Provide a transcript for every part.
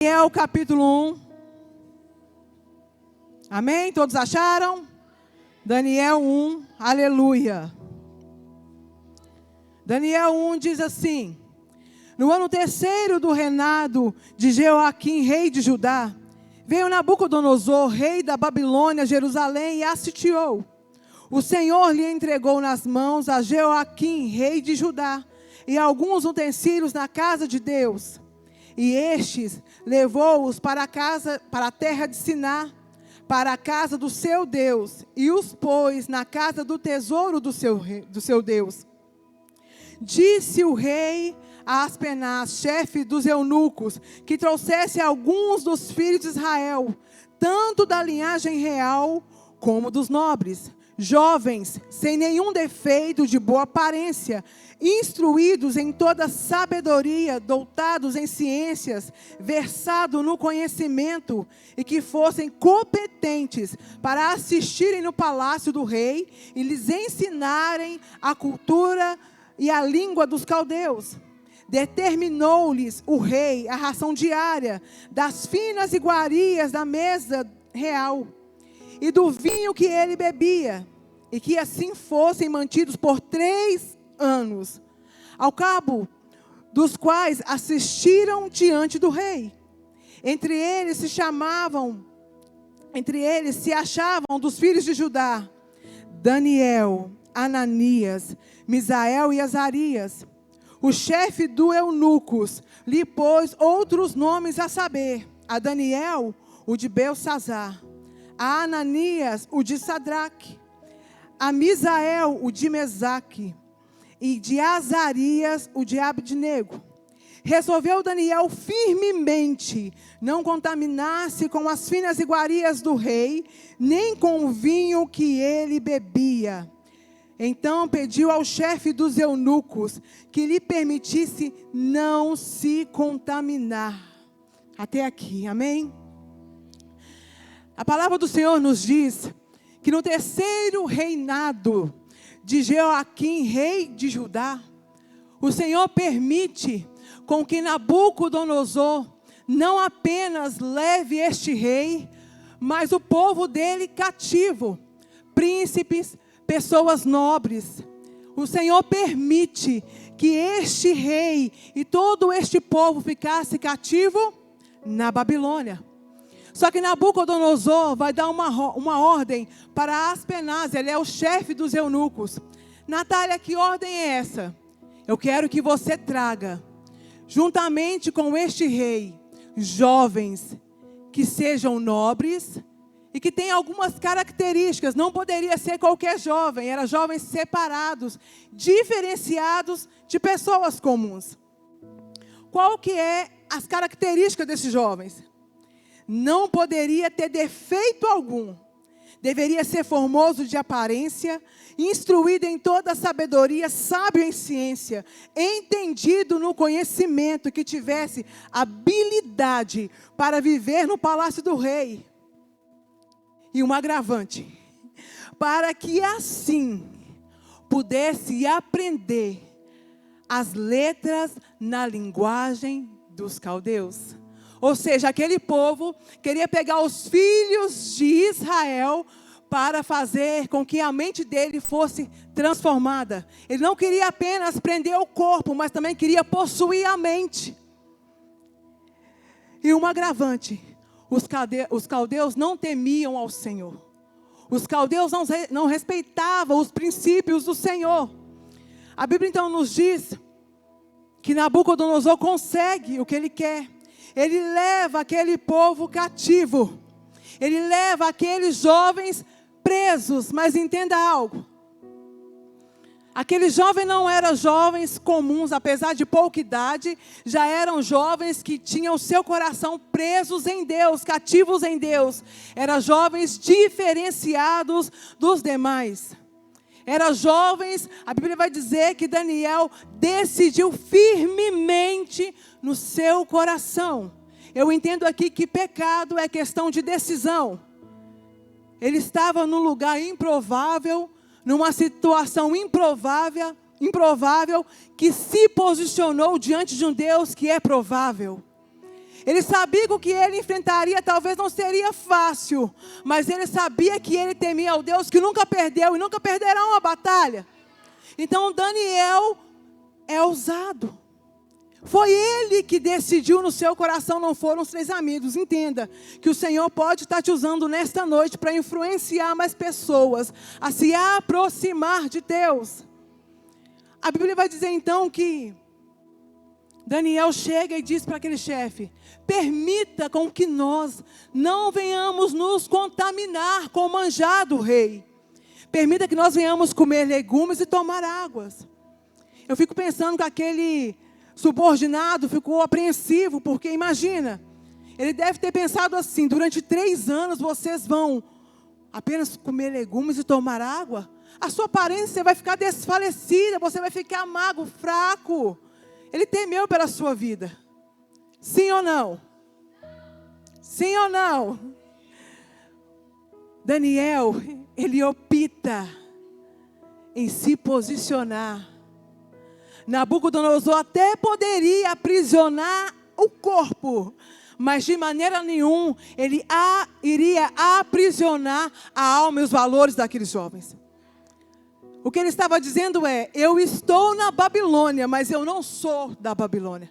Daniel capítulo 1. Amém? Todos acharam? Daniel 1, aleluia. Daniel 1 diz assim: no ano terceiro do reinado de Jeoaquim, rei de Judá, veio Nabucodonosor, rei da Babilônia, a Jerusalém, e a sitiou. O Senhor lhe entregou nas mãos a Jeoaquim, rei de Judá, e alguns utensílios na casa de Deus. E estes levou-os para a terra de Siná, para a casa do seu Deus, e os pôs na casa do tesouro do seu Deus. Disse o rei a Aspenaz, chefe dos eunucos, que trouxesse alguns dos filhos de Israel, tanto da linhagem real como dos nobres, jovens, sem nenhum defeito, de boa aparência, instruídos em toda sabedoria, doutados em ciências, versados no conhecimento, e que fossem competentes para assistirem no palácio do rei e lhes ensinarem a cultura e a língua dos caldeus. Determinou-lhes o rei a ração diária das finas iguarias da mesa real e do vinho que ele bebia, e que assim fossem mantidos por 3 anos, ao cabo dos quais assistiram diante do rei. Entre eles se achavam dos filhos de Judá, Daniel, Ananias, Misael e Azarias. O chefe do eunucos lhe pôs outros nomes, a saber, a Daniel, o de Beltsazar, a Ananias, o de Sadraque, a Misael, o de Mesaque, e de Azarias, o de Abednego. Resolveu Daniel firmemente não contaminar-se com as finas iguarias do rei, nem com o vinho que ele bebia. Então pediu ao chefe dos eunucos que lhe permitisse não se contaminar. Até aqui, amém? A palavra do Senhor nos diz que no terceiro reinado de Jeoaquim, rei de Judá, o Senhor permite com que Nabucodonosor não apenas leve este rei, mas o povo dele cativo, príncipes, pessoas nobres. O Senhor permite que este rei e todo este povo ficasse cativo na Babilônia. Só que Nabucodonosor vai dar uma ordem para Aspenaz, ele é o chefe dos eunucos. Natália, que ordem é essa? Eu quero que você traga, juntamente com este rei, jovens que sejam nobres e que tenham algumas características. Não poderia ser qualquer jovem, eram jovens separados, diferenciados de pessoas comuns. Qual que é as características desses jovens? Não poderia ter defeito algum. Deveria ser formoso de aparência, instruído em toda a sabedoria, sábio em ciência, entendido no conhecimento, que tivesse habilidade para viver no palácio do rei. E um agravante, para que assim pudesse aprender as letras na linguagem dos caldeus. Ou seja, aquele povo queria pegar os filhos de Israel para fazer com que a mente dele fosse transformada. Ele não queria apenas prender o corpo, mas também queria possuir a mente. E um agravante, os caldeus não temiam ao Senhor. Os caldeus não respeitavam os princípios do Senhor. A Bíblia então nos diz que Nabucodonosor consegue o que ele quer. Ele leva aquele povo cativo. Ele leva aqueles jovens presos. Mas entenda algo. Aqueles jovens não eram jovens comuns, apesar de pouca idade. Já eram jovens que tinham seu coração presos em Deus, cativos em Deus. Eram jovens diferenciados dos demais. Eram jovens, a Bíblia vai dizer que Daniel decidiu firmemente no seu coração. Eu entendo aqui que pecado é questão de decisão. Ele estava num lugar improvável, numa situação improvável, que se posicionou diante de um Deus que é provável. Ele sabia que o que ele enfrentaria talvez não seria fácil, mas ele sabia que ele temia ao Deus que nunca perdeu e nunca perderá uma batalha. Então Daniel é ousado. Foi ele que decidiu no seu coração, não foram os 3 amigos. Entenda que o Senhor pode estar te usando nesta noite para influenciar mais pessoas a se aproximar de Deus. A Bíblia vai dizer então que Daniel chega e diz para aquele chefe: permita com que nós não venhamos nos contaminar com o manjar do rei. Permita que nós venhamos comer legumes e tomar águas. Eu fico pensando que aquele subordinado ficou apreensivo, porque imagina, ele deve ter pensado assim: durante 3 anos vocês vão apenas comer legumes e tomar água? A sua aparência vai ficar desfalecida, você vai ficar magro, fraco. Ele temeu pela sua vida. Sim ou não? Sim ou não? Daniel, ele opta em se posicionar. Nabucodonosor até poderia aprisionar o corpo, mas de maneira nenhuma ele iria aprisionar a alma e os valores daqueles jovens. O que ele estava dizendo é: eu estou na Babilônia, mas eu não sou da Babilônia.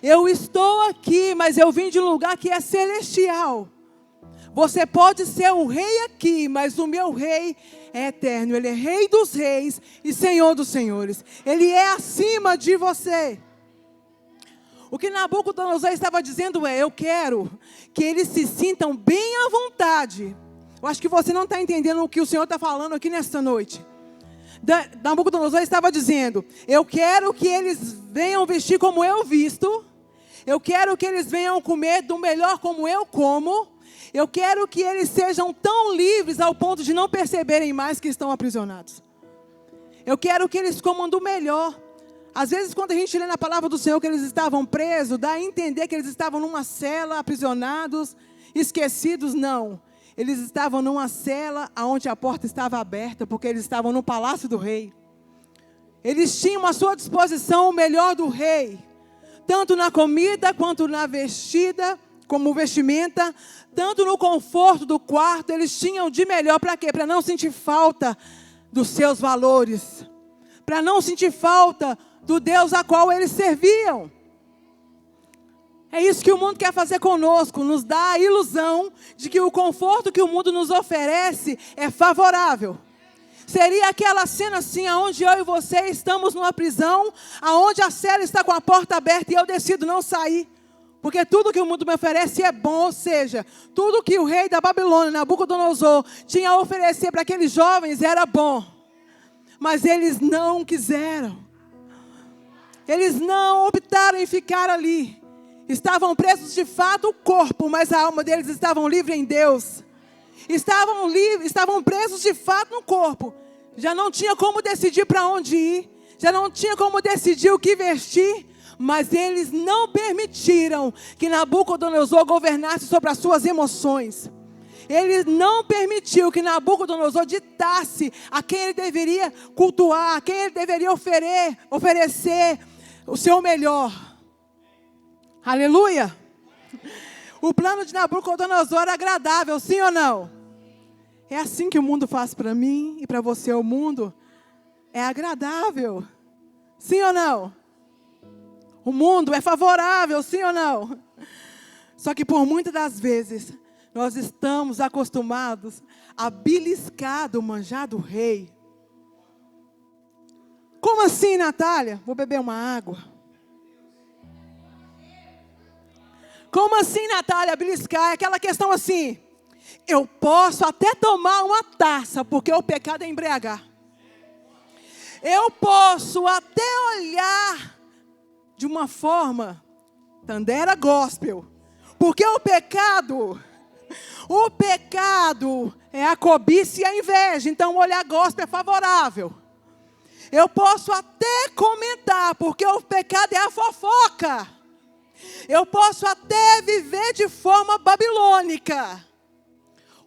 Eu estou aqui, mas eu vim de um lugar que é celestial. Você pode ser o rei aqui, mas o meu rei é eterno. Ele é rei dos reis e senhor dos senhores. Ele é acima de você. O que Nabucodonosor estava dizendo é: eu quero que eles se sintam bem à vontade. Eu acho que você não está entendendo o que o Senhor está falando aqui nesta noite. Nabucodonosor estava dizendo: eu quero que eles venham vestir como eu visto. Eu quero que eles venham comer do melhor como eu como. Eu quero que eles sejam tão livres ao ponto de não perceberem mais que estão aprisionados. Eu quero que eles comam do melhor. Às vezes, quando a gente lê na palavra do Senhor que eles estavam presos, dá a entender que eles estavam numa cela, aprisionados, esquecidos. Não. Eles estavam numa cela onde a porta estava aberta, porque eles estavam no palácio do rei. Eles tinham à sua disposição o melhor do rei, tanto na comida quanto na vestida, como vestimenta, tanto no conforto do quarto. Eles tinham de melhor. Para quê? Para não sentir falta dos seus valores, para não sentir falta do Deus a qual eles serviam. É isso que o mundo quer fazer conosco, nos dá a ilusão de que o conforto que o mundo nos oferece é favorável. Seria aquela cena assim, onde eu e você estamos numa prisão, onde a cela está com a porta aberta e eu decido não sair. Porque tudo que o mundo me oferece é bom, ou seja, tudo que o rei da Babilônia, Nabucodonosor, tinha a oferecer para aqueles jovens era bom. Mas eles não quiseram. Eles não optaram em ficar ali. Estavam presos de fato o corpo, mas a alma deles estavam livre em Deus. Estavam presos de fato no corpo. Já não tinha como decidir para onde ir. Já não tinha como decidir o que vestir. Mas eles não permitiram que Nabucodonosor governasse sobre as suas emoções. Ele não permitiu que Nabucodonosor ditasse a quem ele deveria cultuar, a quem ele deveria oferecer o seu melhor. Aleluia! O plano de Nabucodonosor era agradável, sim ou não? É assim que o mundo faz para mim e para você. O mundo é agradável, sim ou não? O mundo é favorável, sim ou não? Só que por muitas das vezes nós estamos acostumados a beliscar do manjar do rei. Como assim, Natália? Vou beber uma água. Como assim, Natália, beliscar? É aquela questão assim: eu posso até tomar uma taça, porque o pecado é embriagar. Eu posso até olhar de uma forma Tandera gospel, porque o pecado é a cobiça e a inveja. Então o olhar gospel é favorável. Eu posso até comentar, porque o pecado é a fofoca. Eu posso até viver de forma babilônica.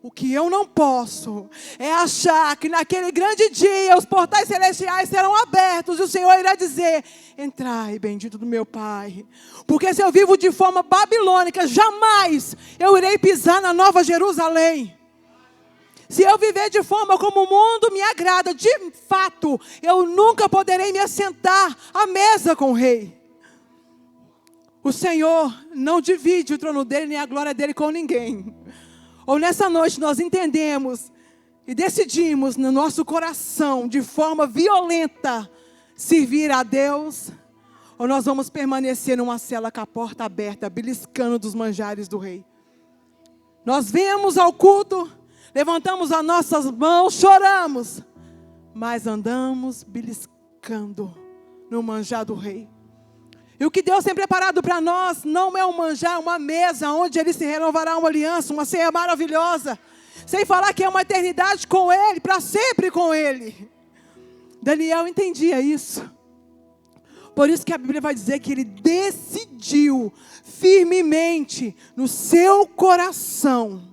O que eu não posso é achar que naquele grande dia os portais celestiais serão abertos e o Senhor irá dizer: entrai, bendito do meu Pai. Porque se eu vivo de forma babilônica, jamais eu irei pisar na Nova Jerusalém. Se eu viver de forma como o mundo me agrada, de fato, eu nunca poderei me assentar à mesa com o rei. O Senhor não divide o trono dele nem a glória dele com ninguém. Ou nessa noite nós entendemos e decidimos no nosso coração, de forma violenta, servir a Deus, ou nós vamos permanecer numa cela com a porta aberta, beliscando dos manjares do rei. Nós viemos ao culto, levantamos as nossas mãos, choramos, mas andamos beliscando no manjar do rei. E o que Deus tem preparado para nós não é um manjar, uma mesa onde Ele se renovará uma aliança, uma ceia maravilhosa. Sem falar que é uma eternidade com Ele, para sempre com Ele. Daniel entendia isso. Por isso que a Bíblia vai dizer que ele decidiu firmemente no seu coração.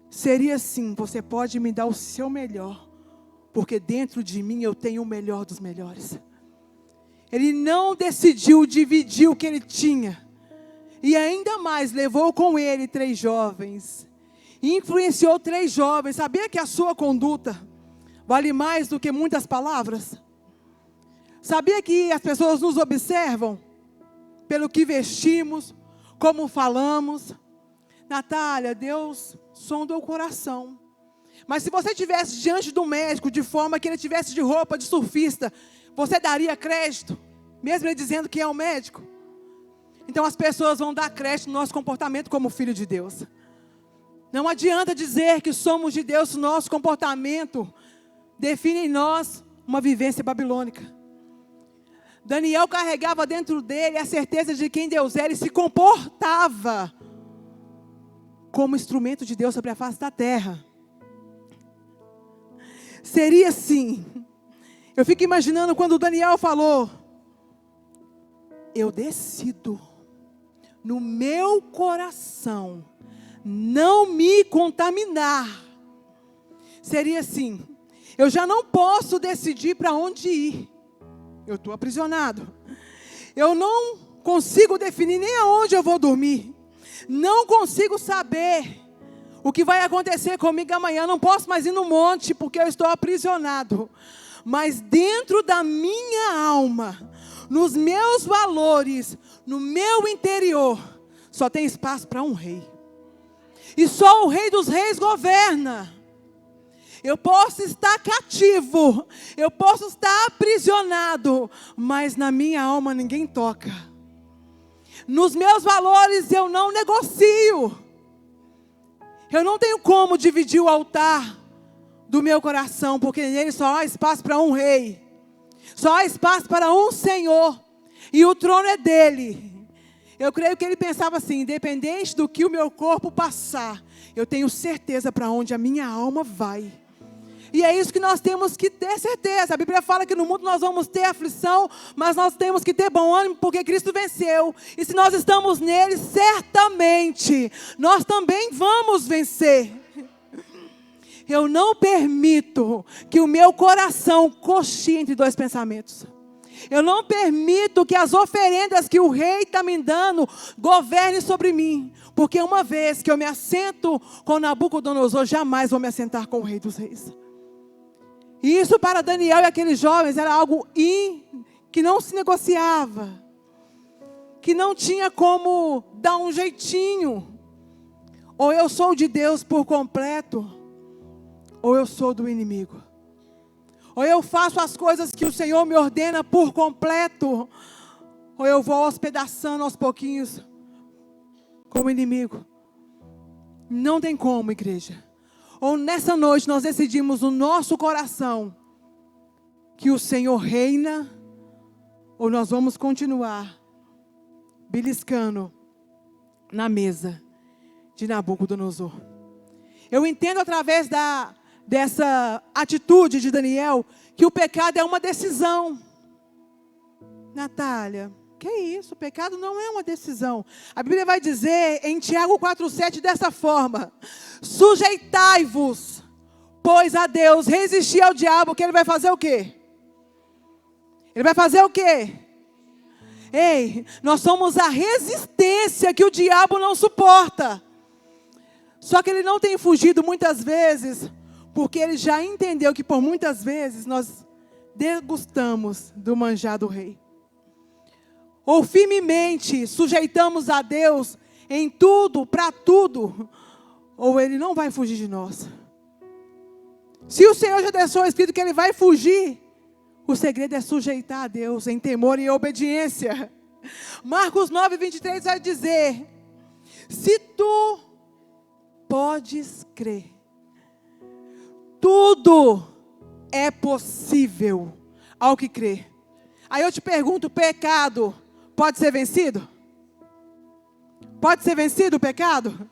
Seria assim: você pode me dar o seu melhor, porque dentro de mim eu tenho o melhor dos melhores. Ele não decidiu dividir o que ele tinha. E ainda mais, levou com ele 3 jovens. Influenciou 3 jovens. Sabia que a sua conduta vale mais do que muitas palavras? Sabia que as pessoas nos observam pelo que vestimos, como falamos? Natália, Deus sonda o coração. Mas se você estivesse diante do médico de forma que ele estivesse de roupa de surfista, você daria crédito, mesmo ele dizendo que é um médico? Então as pessoas vão dar crédito no nosso comportamento como filho de Deus. Não adianta dizer que somos de Deus se o nosso comportamento define em nós uma vivência babilônica. Daniel carregava dentro dele a certeza de quem Deus era e se comportava como instrumento de Deus sobre a face da terra. Seria assim. Eu fico imaginando quando Daniel falou: eu decido no meu coração não me contaminar. Seria assim: eu já não posso decidir para onde ir. Eu estou aprisionado. Eu não consigo definir nem aonde eu vou dormir. Não consigo saber o que vai acontecer comigo amanhã. Não posso mais ir no monte porque eu estou aprisionado. Mas dentro da minha alma, nos meus valores, no meu interior, só tem espaço para um rei. E só o Rei dos Reis governa. Eu posso estar cativo, eu posso estar aprisionado, mas na minha alma ninguém toca. Nos meus valores eu não negocio. Eu não tenho como dividir o altar do meu coração, porque nele só há espaço para um rei. Só há espaço para um Senhor. E o trono é dele. Eu creio que ele pensava assim: independente do que o meu corpo passar, eu tenho certeza para onde a minha alma vai. E é isso que nós temos que ter certeza. A Bíblia fala que no mundo nós vamos ter aflição, mas nós temos que ter bom ânimo, porque Cristo venceu. E se nós estamos nele, certamente nós também vamos vencer. Eu não permito que o meu coração cochile entre 2 pensamentos. Eu não permito que as oferendas que o rei está me dando governem sobre mim. Porque uma vez que eu me assento com Nabucodonosor, jamais vou me assentar com o Rei dos Reis. E isso para Daniel e aqueles jovens era algo que não se negociava. Que não tinha como dar um jeitinho. Ou eu sou de Deus por completo, ou eu sou do inimigo. Ou eu faço as coisas que o Senhor me ordena por completo, ou eu vou despedaçando aos pouquinhos como inimigo. Não tem como, igreja. Ou nessa noite nós decidimos no nosso coração que o Senhor reina, ou nós vamos continuar beliscando na mesa de Nabucodonosor. Eu entendo através dessa atitude de Daniel que o pecado é uma decisão. Natália, Que isso? O pecado não é uma decisão. A Bíblia vai dizer em Tiago 4,7 dessa forma: sujeitai-vos, pois a Deus, resistir ao diabo, que ele vai fazer o quê? Ele vai fazer o quê? Ei, nós somos a resistência que o diabo não suporta. Só que ele não tem fugido muitas vezes, porque ele já entendeu que por muitas vezes nós degustamos do manjar do rei. Ou firmemente sujeitamos a Deus em tudo, para tudo, ou ele não vai fugir de nós. Se o Senhor já deixou escrito que ele vai fugir, o segredo é sujeitar a Deus em temor e obediência. Marcos 9:23 vai dizer: se tu podes crer, tudo é possível ao que crê. Aí eu te pergunto, o pecado pode ser vencido? Pode ser vencido o pecado?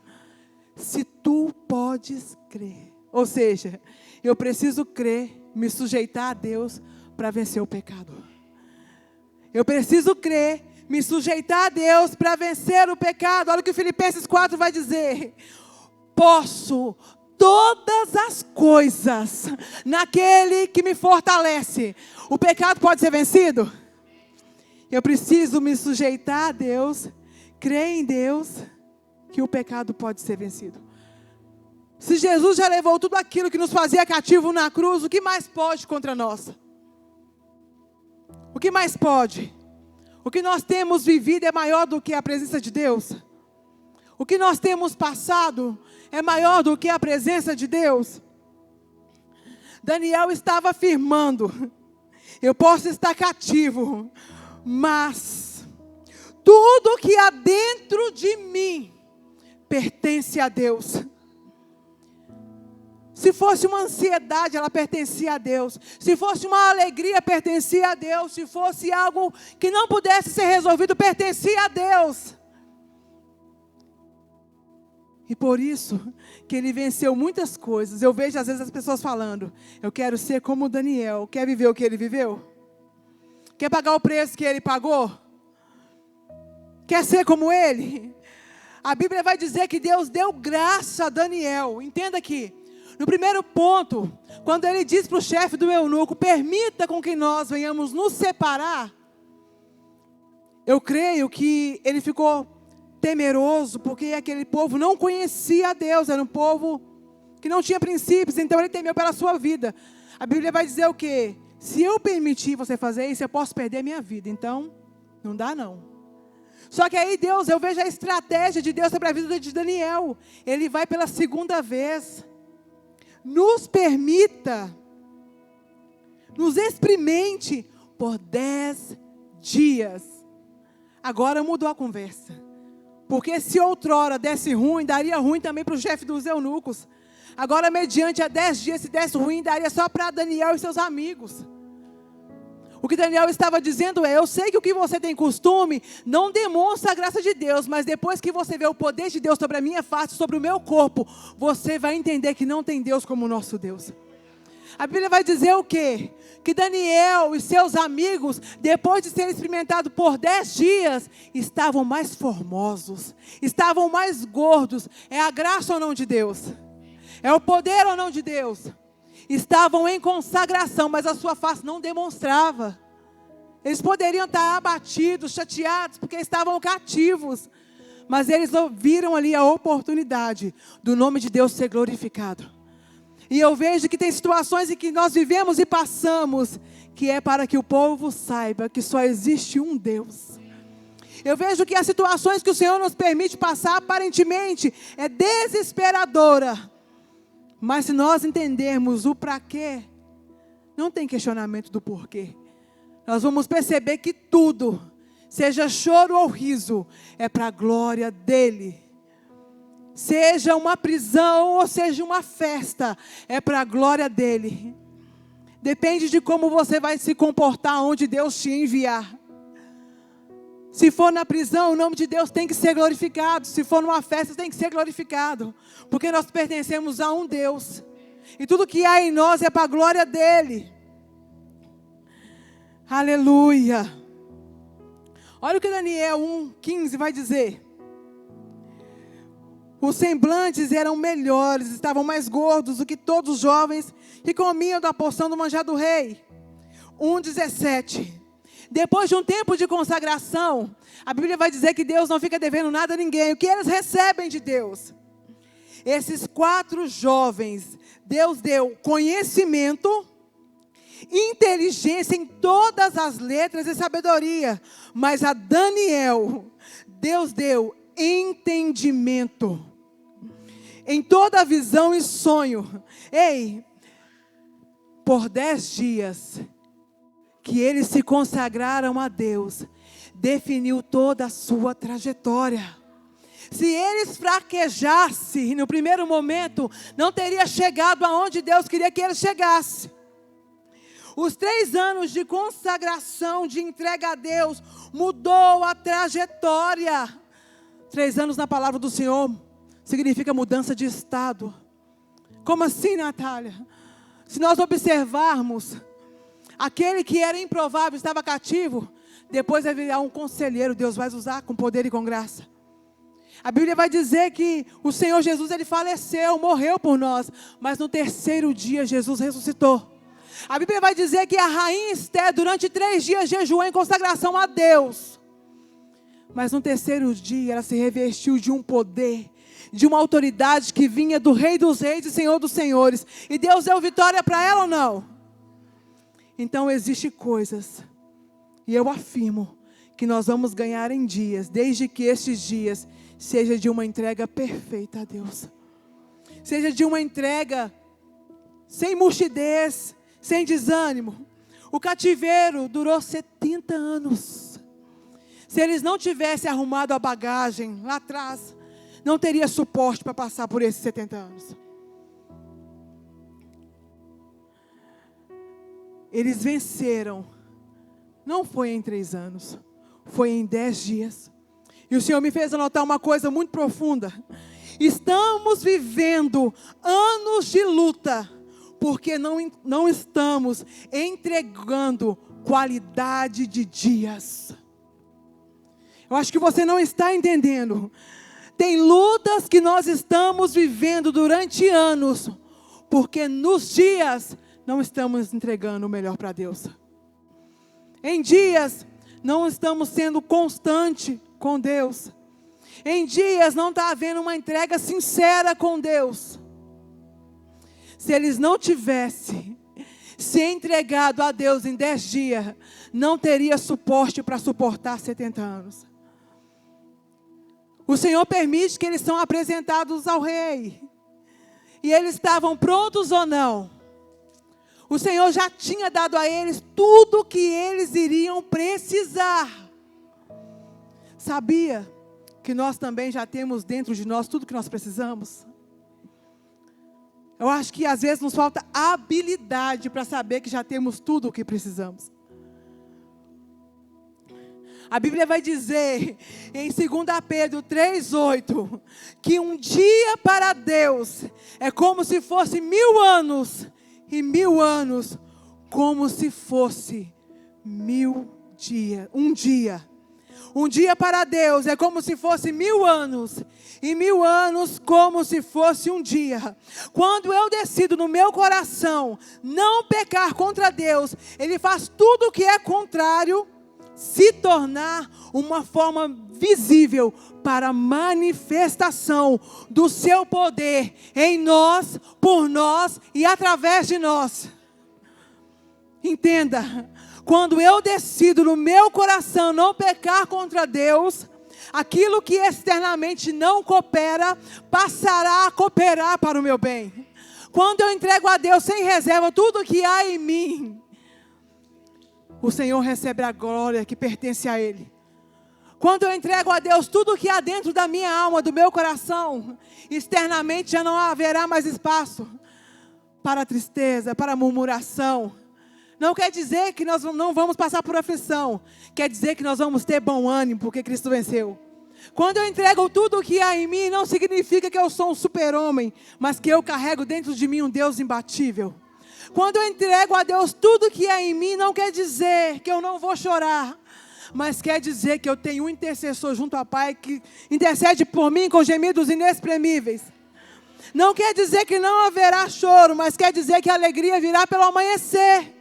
Se tu podes crer. Ou seja, eu preciso crer, me sujeitar a Deus para vencer o pecado. Eu preciso crer, me sujeitar a Deus para vencer o pecado. Olha o que Filipenses 4 vai dizer: posso todas as coisas naquele que me fortalece. O pecado pode ser vencido? Eu preciso me sujeitar a Deus, crer em Deus, que o pecado pode ser vencido. Se Jesus já levou tudo aquilo que nos fazia cativo na cruz, o que mais pode contra nós? O que mais pode? O que nós temos vivido é maior do que a presença de Deus? O que nós temos passado é maior do que a presença de Deus? Daniel estava afirmando: eu posso estar cativo, mas tudo que há dentro de mim pertence a Deus. Se fosse uma ansiedade, ela pertencia a Deus. Se fosse uma alegria, pertencia a Deus. Se fosse algo que não pudesse ser resolvido, pertencia a Deus. E por isso que ele venceu muitas coisas. Eu vejo às vezes as pessoas falando: eu quero ser como Daniel. Quer viver o que ele viveu? Quer pagar o preço que ele pagou? Quer ser como ele? A Bíblia vai dizer que Deus deu graça a Daniel. Entenda aqui. No primeiro ponto, quando ele diz para o chefe do eunuco: permita com que nós venhamos nos separar, eu creio que ele ficou temeroso, porque aquele povo não conhecia a Deus, era um povo que não tinha princípios, então ele temeu pela sua vida. A Bíblia vai dizer o quê? Se eu permitir você fazer isso, eu posso perder a minha vida, então não dá não. Só que aí Deus, eu vejo a estratégia de Deus sobre a vida de Daniel. Ele vai pela segunda vez: nos permita, nos experimente por 10 dias. Agora mudou a conversa. Porque se outrora desse ruim, daria ruim também para o chefe dos eunucos. Agora, mediante a 10 dias, se desse ruim, daria só para Daniel e seus amigos. O que Daniel estava dizendo é: eu sei que o que você tem costume não demonstra a graça de Deus, mas depois que você vê o poder de Deus sobre a minha face, sobre o meu corpo, você vai entender que não tem Deus como o nosso Deus. A Bíblia vai dizer o quê? Que Daniel e seus amigos, depois de serem experimentados por 10 dias, estavam mais formosos, estavam mais gordos. É a graça ou não de Deus? É o poder ou não de Deus? Estavam em consagração, mas a sua face não demonstrava. Eles poderiam estar abatidos, chateados, porque estavam cativos. Mas eles viram ali a oportunidade do nome de Deus ser glorificado. E eu vejo que tem situações em que nós vivemos e passamos, que é para que o povo saiba que só existe um Deus. Eu vejo que as situações que o Senhor nos permite passar, aparentemente, é desesperadora. Mas se nós entendermos o para quê, não tem questionamento do porquê. Nós vamos perceber que tudo, seja choro ou riso, é para a glória dEle. Seja uma prisão ou seja uma festa, é para a glória dEle. Depende de como você vai se comportar onde Deus te enviar. Se for na prisão, o nome de Deus tem que ser glorificado. Se for numa festa, tem que ser glorificado. Porque nós pertencemos a um Deus. E tudo que há em nós é para a glória dEle. Aleluia. Olha o que Daniel 1:15 vai dizer. Os semblantes eram melhores, estavam mais gordos do que todos os jovens que comiam da porção do manjar do rei. 1:17. Depois de um tempo de consagração, a Bíblia vai dizer que Deus não fica devendo nada a ninguém. O que eles recebem de Deus? Esses 4 jovens, Deus deu conhecimento, inteligência em todas as letras e sabedoria. Mas a Daniel, Deus deu entendimento em toda visão e sonho. Ei, por 10 dias que eles se consagraram a Deus, definiu toda a sua trajetória. Se eles fraquejassem no primeiro momento, não teria chegado aonde Deus queria que eles chegassem. Os 3 anos de consagração, de entrega a Deus, mudou a trajetória. 3 anos na palavra do Senhor significa mudança de estado. Como assim, Natália? Se nós observarmos, aquele que era improvável estava cativo, depois vai virar um conselheiro, Deus vai usar com poder e com graça. A Bíblia vai dizer que o Senhor Jesus, ele faleceu, morreu por nós, mas no 3º dia Jesus ressuscitou. A Bíblia vai dizer que a rainha Esther, durante 3 dias, jejuou em consagração a Deus. Mas no 3º dia, ela se revestiu de um poder, de uma autoridade que vinha do Rei dos Reis e Senhor dos Senhores. E Deus deu vitória para ela ou não? Então, existem coisas, e eu afirmo, que nós vamos ganhar em dias, desde que estes dias seja de uma entrega perfeita a Deus. Seja de uma entrega sem murchidez, sem desânimo. O cativeiro durou 70 anos. Se eles não tivessem arrumado a bagagem lá atrás, não teria suporte para passar por esses 70 anos. Eles venceram. Não foi em 3 anos. Foi em 10 dias. E o Senhor me fez anotar uma coisa muito profunda. Estamos vivendo anos de luta, porque não estamos entregando qualidade de dias. Eu acho que você não está entendendo. Tem lutas que nós estamos vivendo durante anos, porque nos dias não estamos entregando o melhor para Deus. Em dias não estamos sendo constante com Deus. Em dias não está havendo uma entrega sincera com Deus. Se eles não tivessem se entregado a Deus em 10 dias, não teria suporte para suportar 70 anos. O Senhor permite que eles são apresentados ao rei. E eles estavam prontos ou não? O Senhor já tinha dado a eles tudo o que eles iriam precisar. Sabia que nós também já temos dentro de nós tudo o que nós precisamos? Eu acho que às vezes nos falta habilidade para saber que já temos tudo o que precisamos. A Bíblia vai dizer em 2 Pedro 3:8 que um dia para Deus é como se fosse 1000 anos, e 1000 anos como se fosse 1000 dias. Um dia para Deus é como se fosse 1000 anos, e 1000 anos como se fosse um dia. Quando eu decido no meu coração não pecar contra Deus, Ele faz tudo o que é contrário se tornar uma forma visível para a manifestação do seu poder em nós, por nós e através de nós. Entenda, quando eu decido no meu coração não pecar contra Deus, aquilo que externamente não coopera, passará a cooperar para o meu bem. Quando eu entrego a Deus sem reserva tudo o que há em mim, o Senhor recebe a glória que pertence a Ele. Quando eu entrego a Deus tudo o que há dentro da minha alma, do meu coração, externamente já não haverá mais espaço para tristeza, para murmuração. Não quer dizer que nós não vamos passar por aflição. Quer dizer que nós vamos ter bom ânimo, porque Cristo venceu. Quando eu entrego tudo o que há em mim, não significa que eu sou um super-homem, mas que eu carrego dentro de mim um Deus imbatível. Quando eu entrego a Deus tudo que há em mim, não quer dizer que eu não vou chorar, mas quer dizer que eu tenho um intercessor junto ao Pai que intercede por mim com gemidos inexprimíveis. Não quer dizer que não haverá choro, mas quer dizer que a alegria virá pelo amanhecer.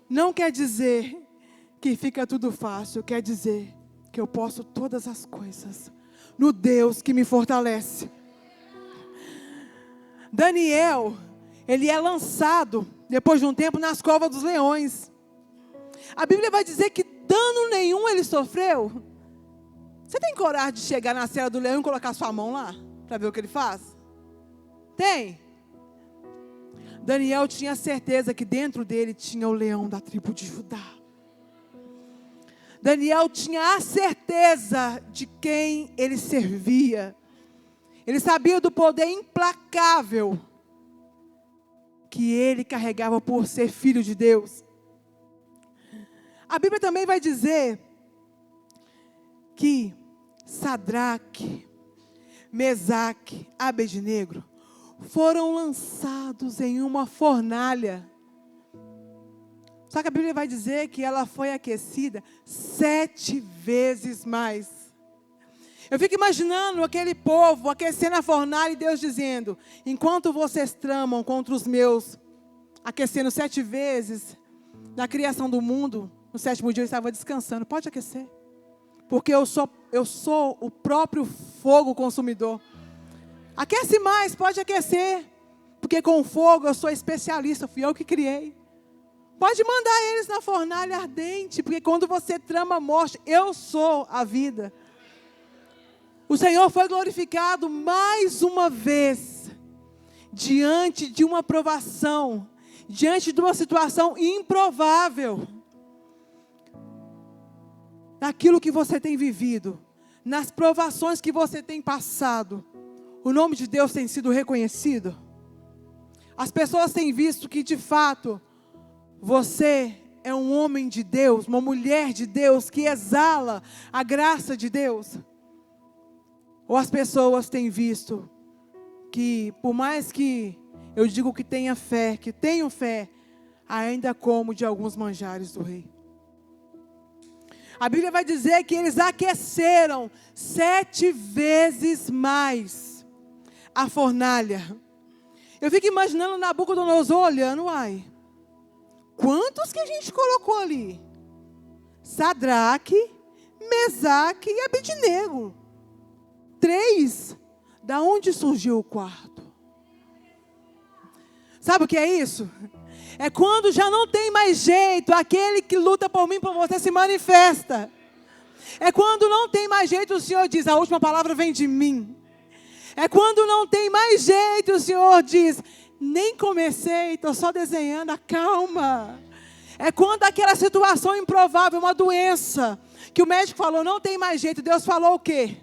Não quer dizer que fica tudo fácil, quer dizer que eu posso todas as coisas no Deus que me fortalece. Daniel, ele é lançado, depois de um tempo, nas covas dos leões. A Bíblia vai dizer que dano nenhum ele sofreu. Você tem coragem de chegar na cela do leão e colocar sua mão lá? Para ver o que ele faz? Tem. Daniel tinha certeza que dentro dele tinha o leão da tribo de Judá. Daniel tinha a certeza de quem ele servia. Ele sabia do poder implacável que ele carregava por ser filho de Deus. A Bíblia também vai dizer que Sadraque, Mesaque, Abednego foram lançados em uma fornalha. Só que a Bíblia vai dizer que ela foi aquecida 7 vezes mais. Eu fico imaginando aquele povo aquecendo a fornalha e Deus dizendo: enquanto vocês tramam contra os meus, aquecendo 7 vezes, na criação do mundo, no 7º dia eu estava descansando. Pode aquecer, porque eu sou o próprio fogo consumidor. Aquece mais, pode aquecer, porque com o fogo eu sou especialista, fui eu que criei. Pode mandar eles na fornalha ardente, porque quando você trama a morte, eu sou a vida. O Senhor foi glorificado mais uma vez, diante de uma provação, diante de uma situação improvável. Naquilo que você tem vivido, nas provações que você tem passado, o nome de Deus tem sido reconhecido. As pessoas têm visto que de fato, você é um homem de Deus, uma mulher de Deus, que exala a graça de Deus. Ou as pessoas têm visto que, por mais que eu digo que tenha fé, que tenho fé, ainda como de alguns manjares do rei. A Bíblia vai dizer que eles aqueceram 7 vezes mais a fornalha. Eu fico imaginando Nabucodonosor olhando, uai, quantos que a gente colocou ali? Sadraque, Mesaque e Abednego. 3, da onde surgiu o 4? Sabe o que é isso? É quando já não tem mais jeito, aquele que luta por mim e por você se manifesta. É quando não tem mais jeito, o Senhor diz, a última palavra vem de mim. É quando não tem mais jeito, o Senhor diz, nem comecei, estou só desenhando, calma. É quando aquela situação improvável, uma doença, que o médico falou, não tem mais jeito, Deus falou o quê?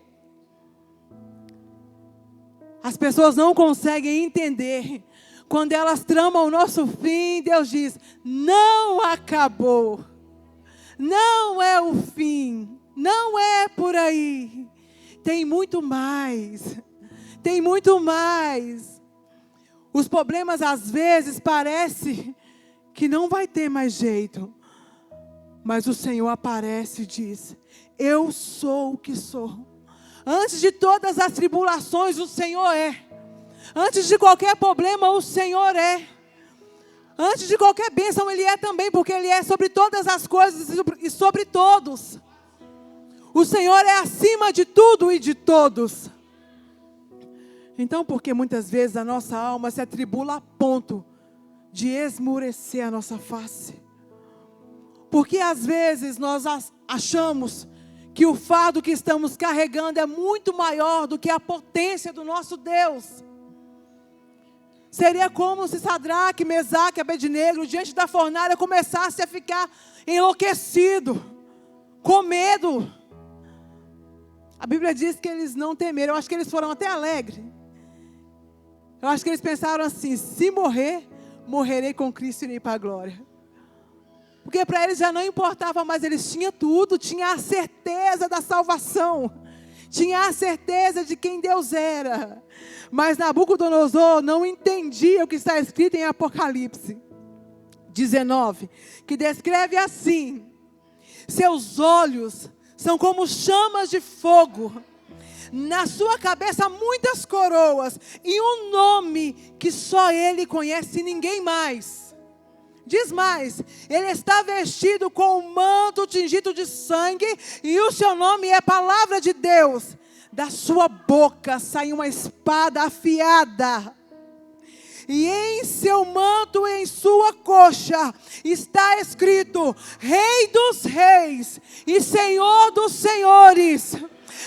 As pessoas não conseguem entender. Quando elas tramam o nosso fim, Deus diz, não acabou. Não é o fim. Não é por aí. Tem muito mais. Tem muito mais. Os problemas às vezes parece que não vai ter mais jeito. Mas o Senhor aparece e diz, eu sou o que sou. Antes de todas as tribulações, o Senhor é. Antes de qualquer problema, o Senhor é. Antes de qualquer bênção, Ele é também, porque Ele é sobre todas as coisas e sobre todos. O Senhor é acima de tudo e de todos. Então, porque muitas vezes a nossa alma se atribula a ponto de esmurecer a nossa face. Porque às vezes nós achamos que o fardo que estamos carregando é muito maior do que a potência do nosso Deus. Seria como se Sadraque, Mesaque e Abednego, diante da fornalha, começasse a ficar enlouquecido, com medo. A Bíblia diz que eles não temeram, eu acho que eles foram até alegres. Eu acho que eles pensaram assim, se morrer, morrerei com Cristo e irei para a glória. Porque para eles já não importava mais, eles tinham tudo, tinham a certeza da salvação. Tinha a certeza de quem Deus era. Mas Nabucodonosor não entendia o que está escrito em Apocalipse 19, que descreve assim: Seus olhos são como chamas de fogo. Na sua cabeça muitas coroas e um nome que só Ele conhece e ninguém mais. Diz mais, Ele está vestido com um manto tingido de sangue e o seu nome é Palavra de Deus. Da sua boca sai uma espada afiada. E em seu manto, em sua coxa, está escrito: Rei dos Reis e Senhor dos Senhores.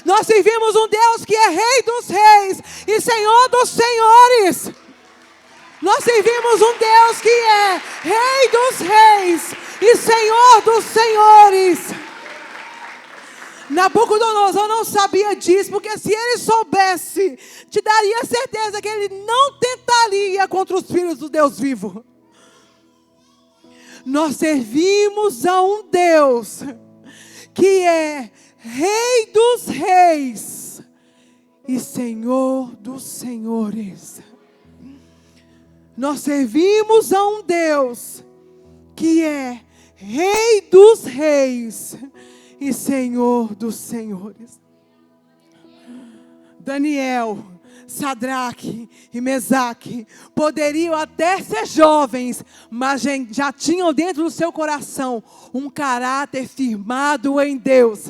Nós servimos um Deus que é Rei dos Reis e Senhor dos Senhores. Nós servimos um Deus que é Rei dos Reis e Senhor dos Senhores. Nabucodonosor não sabia disso, porque se ele soubesse, te daria certeza que ele não tentaria contra os filhos do Deus vivo. Nós servimos a um Deus que é Rei dos Reis e Senhor dos Senhores. Nós servimos a um Deus que é Rei dos Reis e Senhor dos Senhores. Daniel, Sadraque e Mesaque poderiam até ser jovens, mas já tinham dentro do seu coração um caráter firmado em Deus.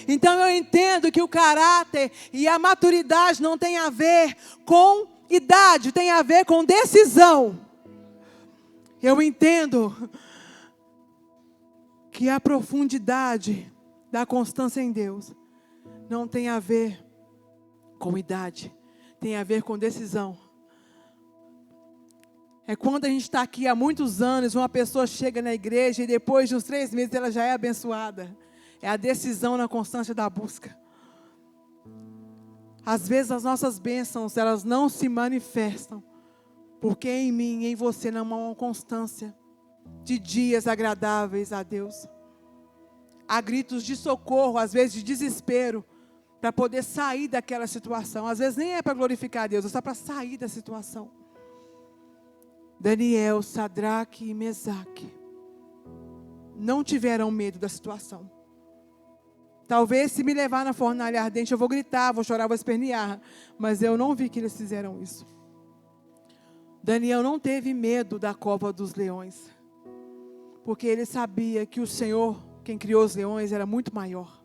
Então eu entendo que o caráter e a maturidade não tem a ver com idade, tem a ver com decisão. Eu entendo que a profundidade da constância em Deus não tem a ver com idade, tem a ver com decisão. É quando a gente está aqui há muitos anos, uma pessoa chega na igreja e depois de uns 3 meses ela já é abençoada. É a decisão na constância da busca. Às vezes as nossas bênçãos, elas não se manifestam, porque em mim, em você não há uma constância de dias agradáveis a Deus. Há gritos de socorro, às vezes de desespero, para poder sair daquela situação. Às vezes nem é para glorificar a Deus, é só para sair da situação. Daniel, Sadraque e Mesaque não tiveram medo da situação. Talvez se me levar na fornalha ardente, eu vou gritar, vou chorar, vou espernear. Mas eu não vi que eles fizeram isso. Daniel não teve medo da cova dos leões, porque ele sabia que o Senhor, quem criou os leões, era muito maior.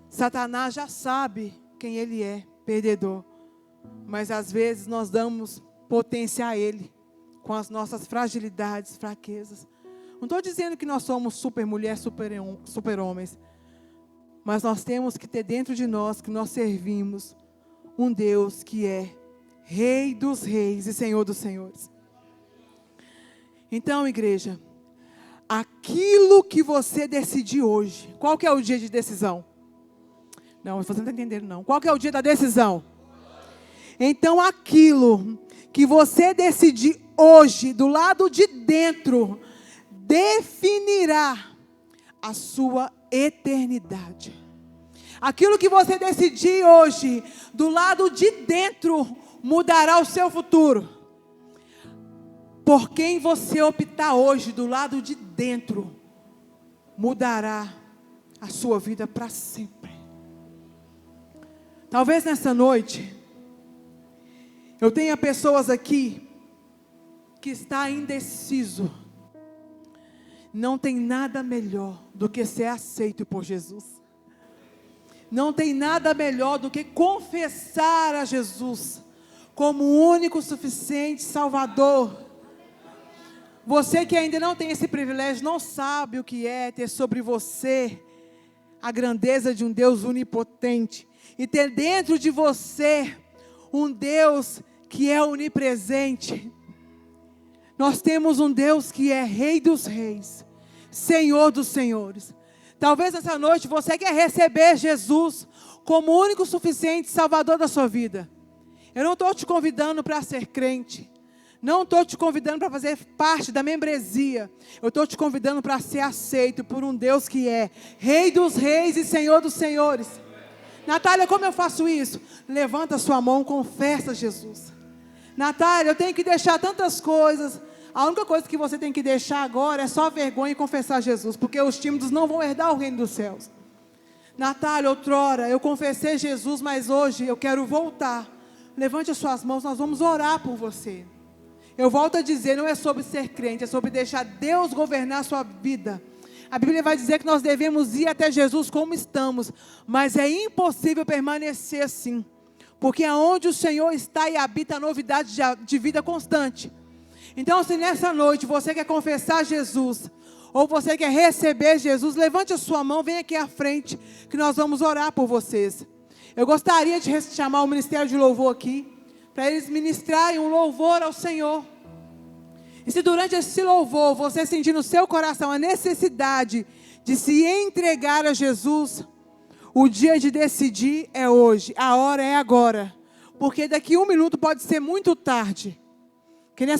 Satanás já sabe quem ele é, perdedor. Mas às vezes nós damos potência a ele, com as nossas fragilidades, fraquezas. Não estou dizendo que nós somos super mulher, super homens. Mas nós temos que ter dentro de nós que nós servimos um Deus que é Rei dos Reis e Senhor dos Senhores. Então, igreja, aquilo que você decidir hoje, qual que é o dia de decisão? Não, você não está entendendo não. Qual que é o dia da decisão? Então, aquilo que você decidir hoje, do lado de dentro, definirá a sua eternidade. Aquilo que você decidir hoje, do lado de dentro, mudará o seu futuro. Por quem você optar hoje, do lado de dentro, mudará a sua vida para sempre. Talvez nessa noite, eu tenha pessoas aqui que está indeciso. Não tem nada melhor do que ser aceito por Jesus. Não tem nada melhor do que confessar a Jesus como o único, suficiente Salvador. Você que ainda não tem esse privilégio, não sabe o que é ter sobre você a grandeza de um Deus onipotente. E ter dentro de você um Deus que é onipresente. Nós temos um Deus que é Rei dos Reis, Senhor dos Senhores. Talvez essa noite você quer receber Jesus como o único, suficiente Salvador da sua vida. Eu não estou te convidando para ser crente. Não estou te convidando para fazer parte da membresia. Eu estou te convidando para ser aceito por um Deus que é Rei dos Reis e Senhor dos Senhores. Natália, como eu faço isso? Levanta a sua mão, confessa Jesus. Natália, eu tenho que deixar tantas coisas. A única coisa que você tem que deixar agora é só vergonha e confessar Jesus, porque os tímidos não vão herdar o reino dos céus. Natália, outrora eu confessei Jesus, mas hoje eu quero voltar. Levante as suas mãos, nós vamos orar por você. Eu volto a dizer, não é sobre ser crente, é sobre deixar Deus governar a sua vida. A Bíblia vai dizer que nós devemos ir até Jesus como estamos, mas é impossível permanecer assim, porque aonde o Senhor está e habita a novidade de vida constante. Então, se nessa noite você quer confessar Jesus, ou você quer receber Jesus, levante a sua mão, vem aqui à frente, que nós vamos orar por vocês. Eu gostaria de chamar o Ministério de Louvor aqui, para eles ministrarem um louvor ao Senhor. E se durante esse louvor, você sentir no seu coração a necessidade de se entregar a Jesus, o dia de decidir é hoje, a hora é agora. Porque daqui 1 minuto pode ser muito tarde. Que nessa